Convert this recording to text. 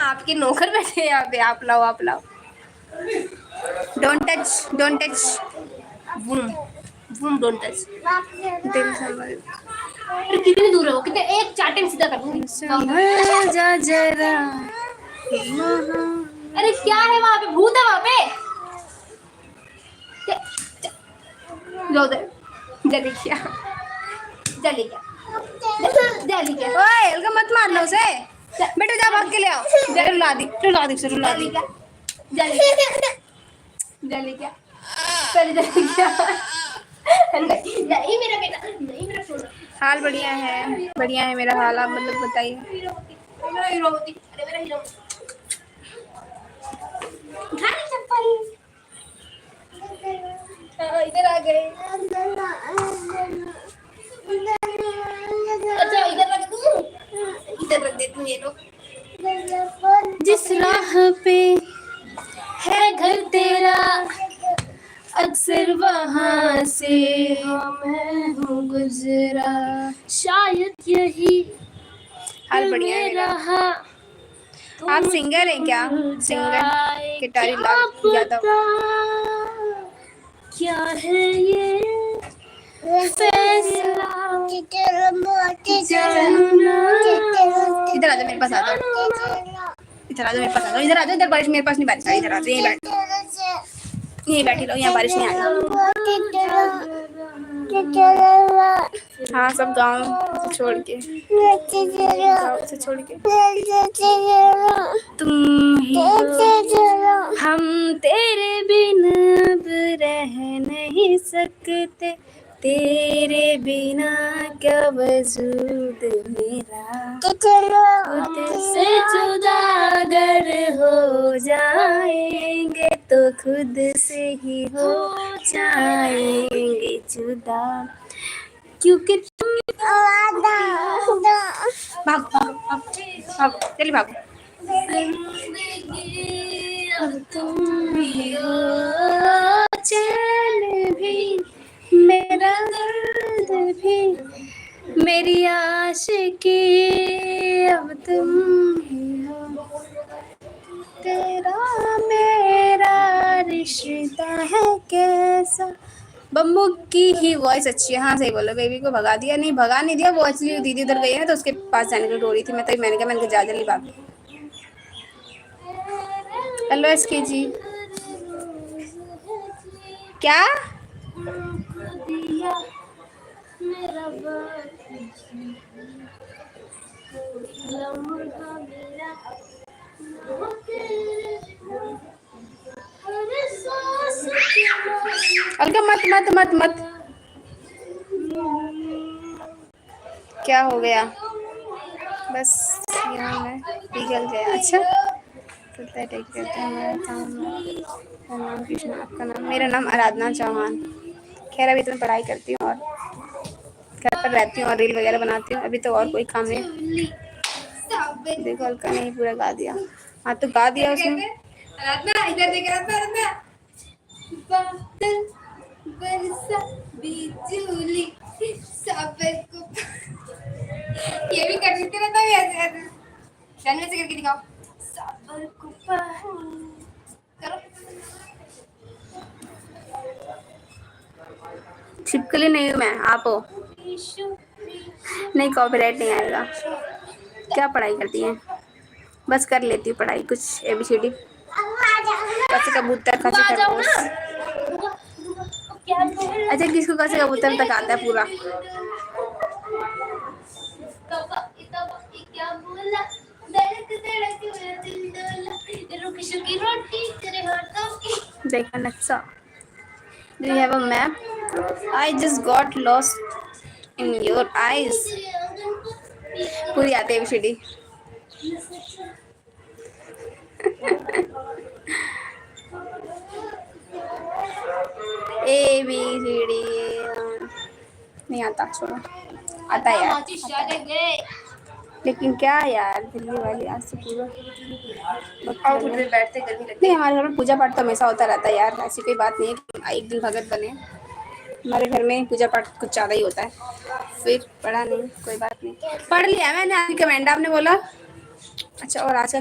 आपके नौकर बैठे हैं यहाँ पे, आप लाओ आप लाओ। Don't touch, don't touch, boom boom, don't touch. दिल संभल, अरे कितनी दूर है वो, कितने, एक चाटे में सीधा कर दूंगी। संभल जा जरा। अरे क्या है वहाँ पे, भूत है वहाँ पे। लो दे, जल्दी क्या, जल्दी क्या, जल्दी क्या। ओए हल्का मत मार लो उसे, बेटा जा भाग के ले आओ। जल्दी रुला दी, रुला दी, रुला दी। जल्दी क्या, पहले जल्दी क्या। नहीं मेरा बेटा, नहीं मेरा सोना। हाल बढ़िया है मेरा हाल, आप मतलब बताइए। मेरा हीरो होती, अरे मेरा हीरो खाली चप्पल। इधर आ गए। अच्छा इधर रख दूं, इधर रख देती हूँ ये लोग। जिस राह पे है घर तेरा, अक्सर वहाँ से मैं हूँ गुजरा, शायद यही हाल बढ़िया है मेरा। आप सिंगर हैं क्या? सिंगर गिटारी लाल यादव। क्या है ये फैसला, इधर आ जा मेरे पास, आ जा इधर, आ जा मेरे पास, आ जा इधर, आ जा इधर। बारिश मेरे पास नहीं, बारिश इधर आ जा, यहीं बैठ, यहीं बैठी रहो, यहाँ बारिश नहीं आएगी। हाँ सब गाँव से छोड़ के, गाँव से छोड़ के। तुम ही हो, हम तेरे बिना अब रह नहीं सकते, तेरे बिना क्या वजूद मेरा, खुद से जुदा अगर हो जाएंगे तो खुद से ही हो जाएंगे जुदा, क्योंकि तुम भाग भाग भाग, चलिए भागो। अब तुम ही हो, चैन भी मेरा दर्द भी मेरी आशिकी, अब तुम ही हो, तेरा मेरा रिश्ता है कैसा। बम्बू की ही वॉइस अच्छी है। हाँ सही बोलो, बेबी को भगा दिया, नहीं भगा नहीं दिया, वो एक्चुअली दीदी उधर गई है ना तो उसके पास जाने को रो रही थी, मैं तभी मैंने कहा, मैंने जा जल्दी भाग। हेलो एसके जी, क्या अलका मत मत मत मत, क्या हो गया, बस यहाँ मैं पिघल गया। अच्छा चलता है, टेक करते हैं। मेरा नाम कृष्ण, आपका नाम? मेरा नाम आराधना चौहान। खैर अभी तो मैं पढ़ाई करती हूँ और घर पर रहती हूँ और रील वगैरह बनाती हूँ, अभी तो और कोई काम नहीं। देखो अलका ने पूरा गा दिया। हाँ तो गा दिया उसने। इधर देख रहा था, बादल बरसा बिजली साबर को, ये भी कर सकते रहता है ऐसे, जानने से करके दिखाओ। साबर को करो, छिपकली नहीं हूँ मैं, आप हो। नहीं कॉपीराइट नहीं आएगा। क्या पढ़ाई करती हैं? बस कर लेती हूँ पढ़ाई, कुछ ABCD, कच्चे कबूतर, कच्चे खरगोश। अच्छा किसको कच्चे कबूतर तक आता है पूरा? देखा नक्शा। Do you have a map? I just got lost in your eyes. पूरी आती है ABCD। ABCD नहीं आता, छोड़ो, आता है यार। लेकिन क्या यार, दिल्ली वाली आज से पूरा बैठते गर्मी लगती है। हमारे घर में पूजा पाठ तो हमेशा होता रहता है यार, ऐसी कोई बात नहीं है कि एक दिन भगत बने। हमारे घर में पूजा पाठ कुछ ज़्यादा ही होता है। फिर पढ़ा नहीं, कोई बात नहीं, पढ़ लिया मैंने, आपकी कमेंट आपने बोला। अच्छा और आज का